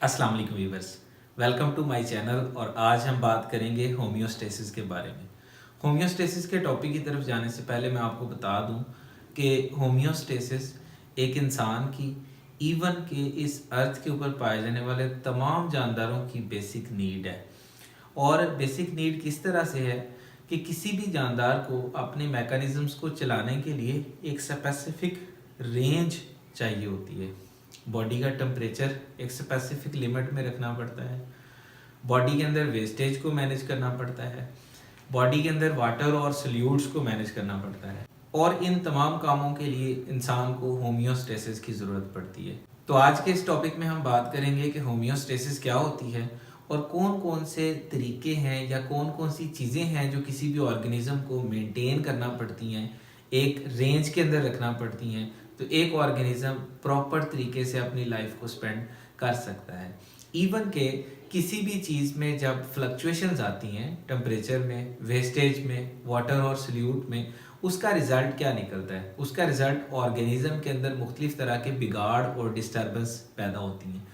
अस्सलाम वालेकुम viewers, welcome to my channel. और आज हम बात करेंगे होम्योस्टेसिस के बारे में। होम्योस्टेसिस के टॉपिक की तरफ जाने से पहले मैं आपको बता दूं कि होम्योस्टेसिस एक इंसान की इवन के इस अर्थ के ऊपर पाए जाने वाले तमाम जानदारों की बेसिक नीड है। और बेसिक नीड किस तरह से है कि किसी भी जानदार को अपने मैकेनिज़म्स को चलाने के लिए एक स्पेसिफिक रेंज चाहिए होती है। बॉडी का टेम्परेचर एक स्पेसिफिक लिमिट में रखना पड़ता है, बॉडी के अंदर वेस्टेज को मैनेज करना पड़ता है, बॉडी के अंदर वाटर और सल्यूट्स को मैनेज करना पड़ता है, और इन तमाम कामों के लिए इंसान को होम्योस्टेसिस की ज़रूरत पड़ती है। तो आज के इस टॉपिक में हम बात करेंगे कि होम्योस्टेसिस क्या होती है और कौन कौन से तरीके हैं या कौन कौन सी चीज़ें हैं जो किसी भी ऑर्गेनिज्म को मेंटेन करना पड़ती हैं, एक रेंज के अंदर रखना पड़ती हैं, तो एक ऑर्गेनिज्म प्रॉपर तरीके से अपनी लाइफ को स्पेंड कर सकता है। इवन के किसी भी चीज़ में जब फ्लक्चुएशंस आती हैं, टेम्परेचर में, वेस्टेज में, वाटर और सल्यूट में, उसका रिजल्ट क्या निकलता है? उसका रिजल्ट ऑर्गेनिज्म के अंदर मुख्तलिफ तरह के बिगाड़ और डिस्टर्बेंस पैदा होती हैं।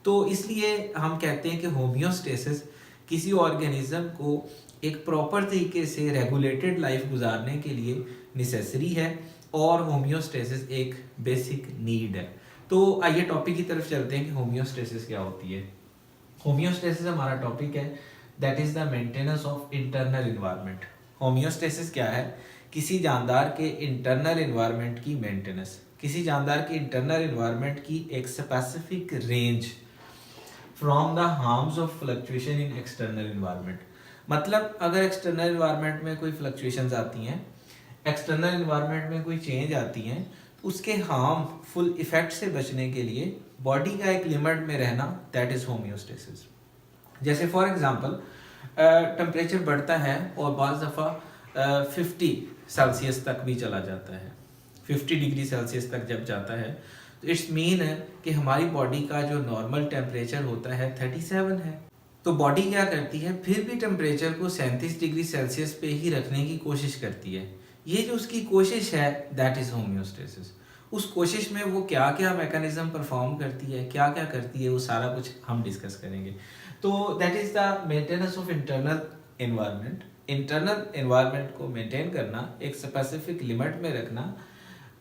तो इसलिए हम कहते हैं कि होम्योस्टेसिस किसी ऑर्गेनिज्म को एक प्रॉपर तरीके से रेगुलेटेड लाइफ गुजारने के लिए नेसेसरी है और होम्योस्टेसिस एक बेसिक नीड है। तो आइए टॉपिक की तरफ चलते हैं कि होम्योस्टेसिस क्या होती है। होम्योस्टेसिस हमारा टॉपिक है, that is the maintenance of internal environment. Homeostasis क्या है? किसी जानदार के इंटरनल इन्वायरमेंट की मेंटेनेंस, किसी जानदार के इंटरनल इन्वायरमेंट की एक specific range from the harms of fluctuation in external environment. मतलब अगर एक्सटर्नल इन्वायरमेंट में कोई फ्लक्चुएशंस आती हैं, एक्सटर्नल इन्वायरमेंट में कोई चेंज आती हैं, तो उसके हार्मफुल इफेक्ट से बचने के लिए बॉडी का एक लिमिट में रहना, दैट इज होम्योस्टेसिस। जैसे फॉर एग्जांपल टेम्परेचर बढ़ता है और बाज़ दफ़ा 50 सेल्सियस तक भी चला जाता है। 50 डिग्री सेल्सियस तक जब जाता है तो इट्स मीन है कि हमारी बॉडी का जो नॉर्मल टेम्परेचर होता है 37 है। तो बॉडी क्या करती है, फिर भी टेम्परेचर को 37 डिग्री सेल्सियस पे ही रखने की कोशिश करती है। ये जो उसकी कोशिश है, दैट इज होम्योस्टेसिस। उस कोशिश में वो क्या क्या मैकेनिज्म परफॉर्म करती है, क्या क्या करती है, वो सारा कुछ हम डिस्कस करेंगे। तो that is the maintenance of internal environment. Internal environment को मेंटेन करना, एक स्पेसिफिक लिमिट में रखना,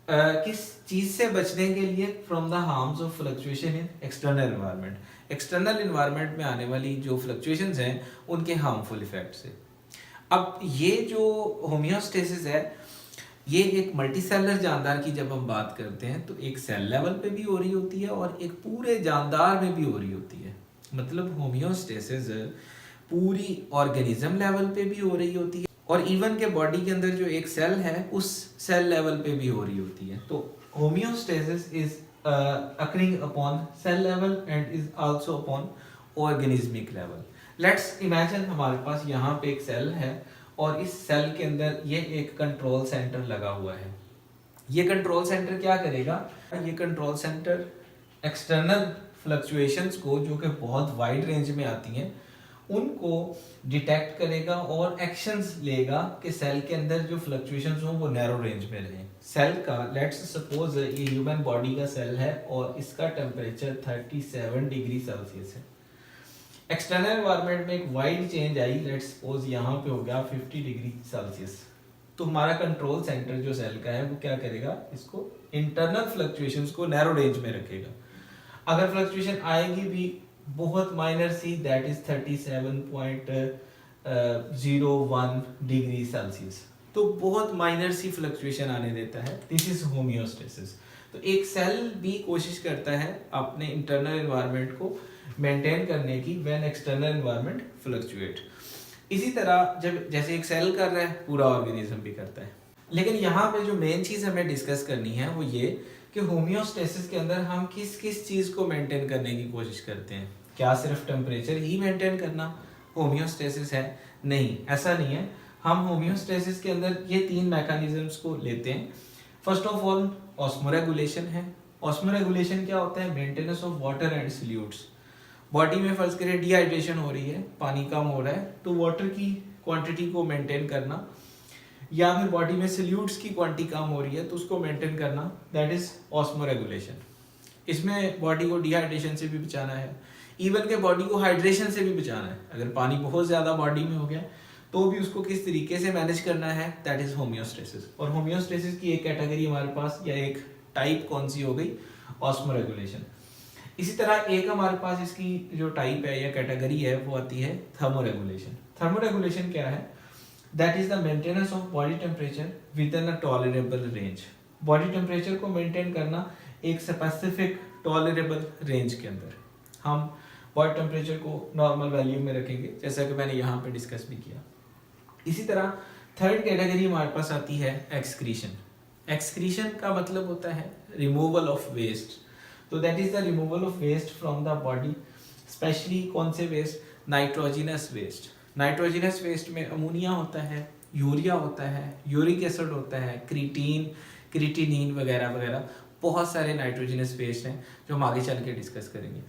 किस चीज से बचने के लिए? From the harms of fluctuation in external environment. External environment में आने वाली जो फ्लक्चुएशंस हैं उनके हार्मफुल इफेक्ट से। अब ये जो होम्योस्टेसिस है, ये एक मल्टीसेलर जानदार की जब हम बात करते हैं तो एक सेल लेवल पे भी हो रही होती है और एक पूरे जानदार में भी हो रही होती है। मतलब होम्योस्टेसिस पूरी ऑर्गेनिज्म लेवल पे भी हो रही होती है और इवन के बॉडी के अंदर जो एक सेल है उस सेल लेवल पे भी हो रही होती है। तो homeostasis is occurring upon cell level and is also upon organismic level. Let's imagine हमारे पास यहाँ पे एक सेल है और इस सेल के अंदर ये एक कंट्रोल सेंटर लगा हुआ है। ये कंट्रोल सेंटर क्या करेगा? ये कंट्रोल सेंटर एक्सटर्नल फ्लक्चुएशंस को, जो कि बहुत वाइड रेंज में आती हैं, उनको डिटेक्ट करेगा और एक्शंस लेगा कि सेल के अंदर जो फ्लक्चुएशंस हो वो नैरो रेंज में रहें। सेल का, लेट्स सपोज ये ह्यूमन बॉडी का सेल है और इसका टेम्परेचर 37 डिग्री सेल्सियस है। एक्सटर्नल एनवायरनमेंट में एक wide change I, let's suppose यहाँ पे हो गया 50 डिग्री सेल्सियस। तो हमारा कंट्रोल सेंटर जो सेल का है वो क्या करेगा? इसको इंटरनल फ्लक्चुएशंस को नैरो रेंज में रखेगा। अगर फ्लक्चुएशन आएगी भी बहुत माइनर सी, दैट इज 37.01 डिग्री सेल्सियस, तो बहुत माइनर सी फ्लक्चुएशन आने देता है। This is homeostasis. तो एक सेल भी कोशिश करता है अपने इंटरनल एनवायरनमेंट को मेंटेन करने की व्हेन एक्सटर्नल एनवायरनमेंट फ्लक्चुएट। इसी तरह जब जैसे एक सेल कर रहा है, पूरा ऑर्गेनिज्म भी करता है। लेकिन यहाँ पे जो मेन चीज़ हमें डिस्कस करनी है वो ये कि होम्योस्टेसिस के अंदर हम किस किस चीज़ को मेंटेन करने की कोशिश करते हैं। क्या सिर्फ टेम्परेचर ही मेंटेन करना होम्योस्टेसिस है? नहीं, ऐसा नहीं है। हम होम्योस्टेसिस के अंदर ये 3 मैकेनिज्म्स को लेते हैं। फर्स्ट ऑफ ऑल ऑस्मोरेगुलेशन है। ऑस्मोरेगुलेशन क्या होता है? Maintenance of water and salutes. Body में फर्ज करें डिहाइड्रेशन हो रही है, पानी कम हो रहा है, तो वाटर की क्वांटिटी को मेंटेन करना, या फिर बॉडी में सल्यूट्स की क्वांटिटी कम हो रही है तो उसको मेंटेन करना, दैट इज ऑस्मोरेगुलेशन। इसमें बॉडी को डिहाइड्रेशन से भी बचाना है, इवन के बॉडी को हाइड्रेशन से भी बचाना है। अगर पानी बहुत ज़्यादा बॉडी में हो गया तो भी उसको किस तरीके से मैनेज करना है, दैट इज़ होम्योस्टेसिस। और होम्योस्टेसिस की एक कैटेगरी हमारे पास या एक टाइप कौन सी हो गई, ऑस्मोरेगुलेशन। इसी तरह एक हमारे पास इसकी जो टाइप है या कैटेगरी है वो आती है थर्मोरेगुलेशन। थर्मोरेगुलेशन क्या है, that is the maintenance of body temperature with in a tolerable range. Body temperature को मेंटेन करना एक स्पेसिफिक टॉलरेबल रेंज के अंदर। हम बॉडी टेम्परेचर को नॉर्मल वैल्यू में रखेंगे, जैसा कि मैंने यहाँ पे डिस्कस भी किया। इसी तरह थर्ड कैटेगरी हमारे पास आती है एक्सक्रीशन। एक्सक्रीशन का मतलब होता है रिमूवल ऑफ वेस्ट। तो that is the removal of waste from the body, specially कौन से waste, nitrogenous waste. Nitrogenous waste में अमोनिया होता है, यूरिया होता है, यूरिक एसिड होता है, क्रिटिनिन वगैरह वगैरह, बहुत सारे नाइट्रोजिनस वेस्ट हैं जो हम आगे चल के डिस्कस करेंगे।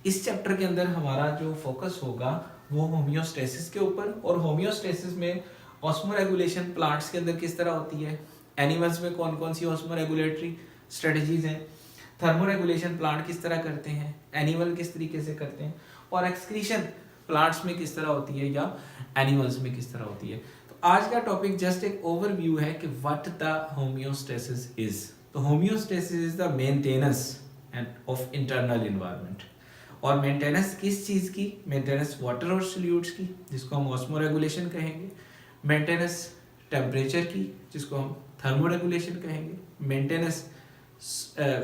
इस चैप्टर के अंदर हमारा जो फोकस होगा वो होम्योस्टेसिस के ऊपर, और होम्योस्टेसिस में ऑस्मोरेगुलेशन प्लांट्स के अंदर किस तरह होती है, एनिमल्स में कौन कौन सी ऑस्मोरेगुलेटरी स्ट्रेटजीज हैं, थर्मोरेगुलेशन प्लांट किस तरह करते हैं, एनिमल किस तरीके से करते हैं, और एक्सक्रीशन प्लांट्स में किस तरह होती है या एनिमल्स में किस तरह होती है। तो आज का टॉपिक जस्ट एक ओवरव्यू है कि व्हाट द होम्योस्टेसिस इज। तो homeostasis is the maintenance of internal environment. और मेंटेनेंस किस चीज़ की, मेंटेनेंस वाटर और सॉल्यूट्स की जिसको हम ऑस्मोरेगुलेशन कहेंगे, मेंटेनेंस टेम्परेचर की जिसको हम थर्मोरेगुलेशन कहेंगे, मेंटेनेंस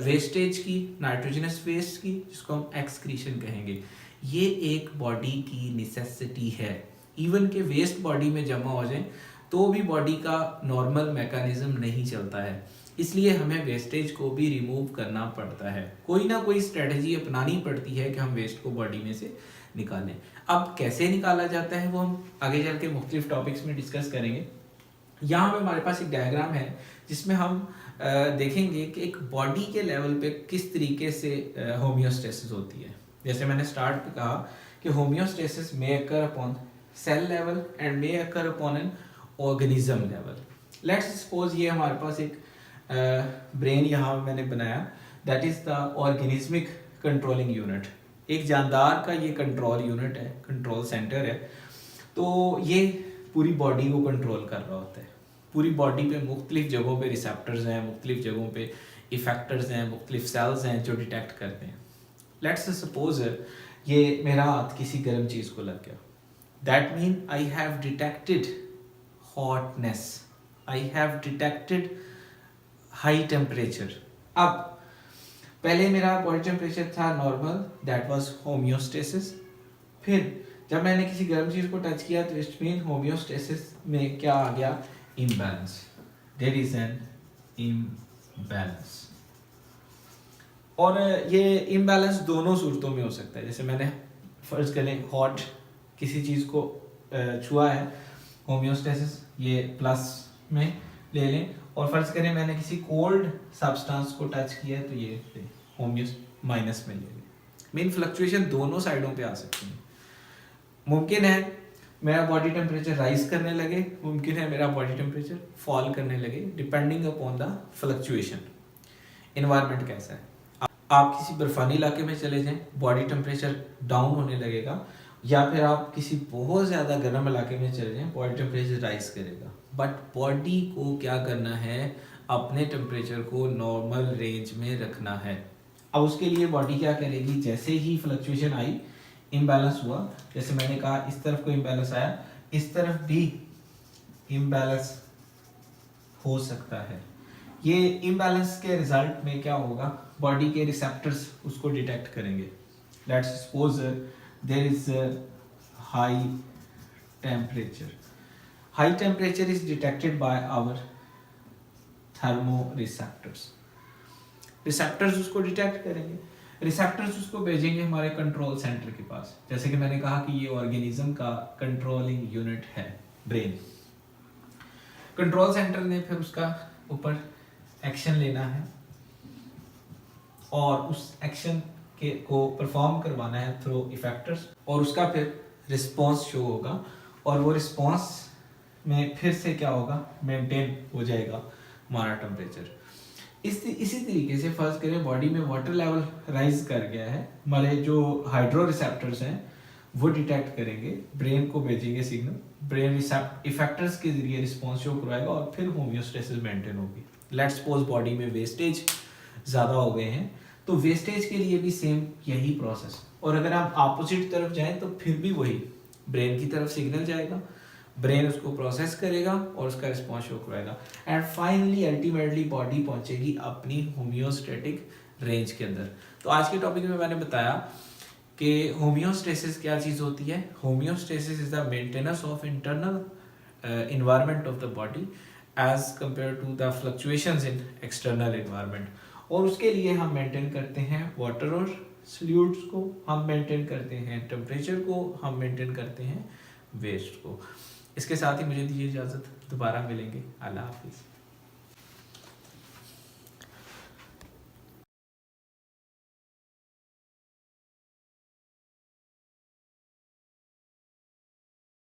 वेस्टेज की, नाइट्रोजनस वेस्ट की जिसको हम एक्सक्रीशन कहेंगे। ये एक बॉडी की नेसेसिटी है। इवन के वेस्ट बॉडी में जमा हो जाए तो भी बॉडी का नॉर्मल मैकेनिज्म नहीं चलता है, इसलिए हमें वेस्टेज को भी रिमूव करना पड़ता है। कोई ना कोई स्ट्रेटजी अपनानी पड़ती है कि हम वेस्ट को बॉडी में से निकालें। अब कैसे निकाला जाता है वो हम आगे चल के मुख्तलिफ टॉपिक्स में डिस्कस करेंगे। यहाँ पे हमारे पास एक डायग्राम है जिसमें हम देखेंगे कि एक बॉडी के लेवल पे किस तरीके से होम्योस्टेसिस होती है। जैसे मैंने स्टार्ट पे कहा कि homeostasis may occur upon cell level and may occur upon an organism level. Let's suppose ये हमारे पास एक ब्रेन यहाँ मैंने बनाया, that is the organismic controlling unit. एक जानदार का ये कंट्रोल यूनिट है, कंट्रोल सेंटर है। तो ये पूरी बॉडी को कंट्रोल कर रहा होता है। पूरी बॉडी पे मुख्तलिफ जगहों पे रिसेप्टर्स हैं, मुख्तलिफ जगहों पे इफेक्टर्स हैं, मुख्तलिफ सेल्स हैं जो डिटेक्ट करते हैं। लेट्स सपोज ये मेरा हाथ किसी गर्म चीज़ को लग गया, that mean I have detected hotness, I have detected high temperature. अब पहले मेरा बॉडी टेम्परेचर था नॉर्मल, दैट वाज होम्योस्टेसिस। फिर जब मैंने किसी गर्म चीज़ को टच किया तो इट मीन होम्योस्टेसिस में क्या आ गया, imbalance. There is an imbalance. और ये इम्बैलेंस दोनों सूरतों में हो सकता है। जैसे मैंने फर्ज करें हॉट किसी चीज़ को छुआ है, होम्योस्टेसिस ये प्लस में ले लें, और फर्ज करें मैंने किसी कोल्ड सब्सटेंस को टच किया तो ये होम्योस माइनस में ले लें। मीन फ्लक्चुएशन दोनों साइडों पे आ सकती है। मुमकिन है मेरा बॉडी टेम्परेचर राइज करने लगे, मुमकिन है मेरा बॉडी टेम्परेचर फॉल करने लगे, depending upon the fluctuation. Environment कैसा है, आप किसी बर्फानी इलाके में चले जाएं, बॉडी टेम्परेचर डाउन होने लगेगा, या फिर आप किसी बहुत ज़्यादा गर्म इलाके में चले जाएं, बॉडी टेम्परेचर राइज करेगा। बट बॉडी को क्या करना है, अपने टेम्परेचर को नॉर्मल रेंज में रखना है। अब उसके लिए बॉडी क्या करेगी, जैसे ही फ्लक्चुएशन आई, इम्बैलेंस हुआ, जैसे मैंने कहा इस तरफ को इम्बैलेंस आया, इस तरफ भी इम्बैलेंस हो सकता है। ये इम्बैलेंस के रिजल्ट में क्या होगा, बॉडी के रिसेप्टर्स उसको डिटेक्ट करेंगे। Let's suppose there is high temperature. High temperature is detected by our thermoreceptors. Receptors उसको डिटेक्ट करेंगे, रिसेप्टर्स उसको भेजेंगे हमारे कंट्रोल सेंटर के पास। जैसे कि मैंने कहा कि ये ऑर्गेनिज्म का कंट्रोलिंग यूनिट है ब्रेन। कंट्रोल सेंटर ने फिर उसका ऊपर एक्शन लेना है और उस एक्शन के को परफॉर्म करवाना है थ्रू इफेक्टर्स, और उसका फिर रिस्पॉन्स शो होगा, और वो रिस्पॉन्स में फिर से क्या होगा, मेंटेन हो जाएगा हमारा टेम्परेचर। इसी तरीके से फर्ज करें बॉडी में वाटर लेवल राइज कर गया है, हमारे जो हाइड्रो रिसेप्टर्स हैं वो डिटेक्ट करेंगे, ब्रेन को भेजेंगे सिग्नल, ब्रेन इफेक्टर्स के जरिए रिस्पॉन्स शो करवाएगा और फिर होम्योस्टेसिस मेंटेन होगी। लेट्स सपोज बॉडी में वेस्टेज ज़्यादा हो गए हैं तो वेस्टेज के लिए भी सेम यही प्रोसेस, और अगर हम अपोजिट तरफ जाएं तो फिर भी वही, ब्रेन की तरफ सिग्नल जाएगा, ब्रेन उसको प्रोसेस करेगा और उसका रिस्पॉन्स शो कराएगा एंड फाइनली अल्टीमेटली बॉडी पहुंचेगी अपनी होम्योस्टेटिक रेंज के अंदर। तो आज के टॉपिक में मैंने बताया कि होम्योस्टेसिस क्या चीज़ होती है। Homeostasis is the maintenance of internal environment of the body as compare to the fluctuations in external environment, और उसके लिए हम मेंटेन करते हैं वाटर और सॉल्यूट्स को, हम मेंटेन करते हैं टेम्परेचर को, हम मेंटेन करते हैं वेस्ट को। इसके साथ ही मुझे दीजिए इजाज़त, दोबारा मिलेंगे, अल्लाह हाफिज़।